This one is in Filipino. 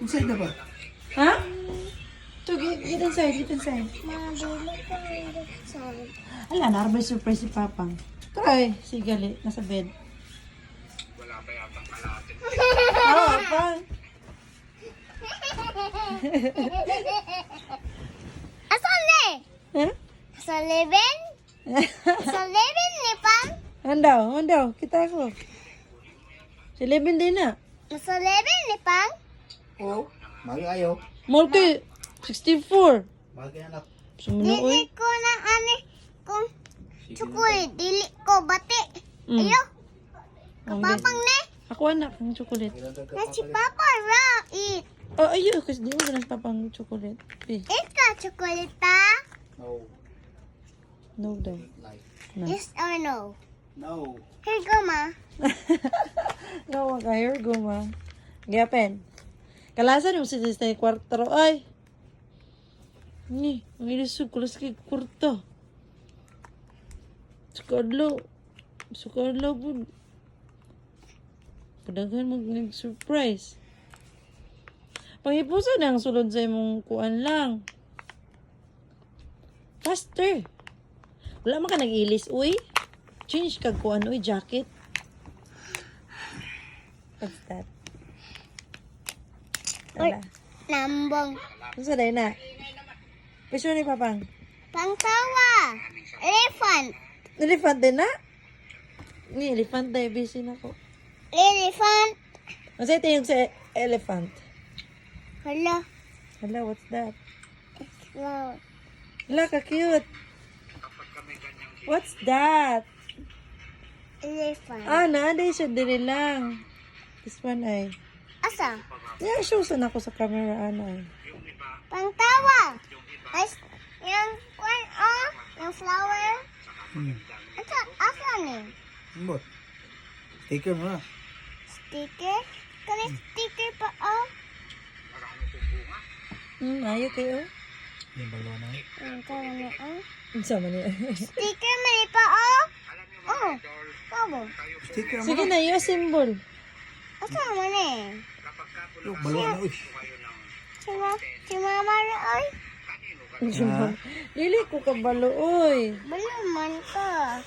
Inside na ba? Ha? So, get inside, get inside. Ala, narabay surprise si Papang. Try, si Gali, nasa bed. Wala pa yatang kalapit. Oo, Papang. Asan ni? Ha? Sa Leven? Sa Leven ni Pang? Andaw, kita ako. Si Levin din na. Sa Leven ni Pang? Oo. Magi ayo. Multi, 64. Magi anak. Sumuno, Dili uy. ko na ani kung chocolate. Dili ko bati. Mm. Ayo, Oh, kapapang ni. Ako anak, ng chocolate. Na si Papa ra eat. Oh, ayo, kasi di mo ganang Papang chocolate. Eh, Eat ka chocolate ta? No. no daw. Like. No. Yes or no? No. Here go ma. Gawa ka, here go, ma. Gapen. Kalasan yung sa kwarto. Ay! Ni, ang ilisog ko las kay kwarto. Sukadlo po. Kadaghan mag-surprise. Pangipusan ang sulod sa imong kuan lang. Faster. Wala man ka nag-ilis, uy. Change kag kuan, uy, jacket. What's that? Wala. Lambong. Ano sa day na? Picture ni Papang. Pangtawa. Elephant. Elephant din na? Ni, elephant na. Busy na ko. Elephant. Ano sa tingin sa elephant? Hala. Hala, what's that? Wow. Hala, ka-cute. What's that? Elephant. Ah, naaday siya diri lang. This one ay. Asa? Yeah, show sana ako sa camera, ano ay. Pangtawa. As, yung kwan, oh, yung flower. Asa ni? Mbot. Sticker mo na. Sticker? Kani sticker pa, oh. Ayaw kayo. Yung balwa na. Yung kani, oh. Ang sama niya. Sticker man pa, oh. Oh, kabo. Sticker mo Sige na. na, yung symbol. Asa man eh? Yung balwa na. Uy. Si mama na, ay. Dili ko kabalo, oy. Baluman ka.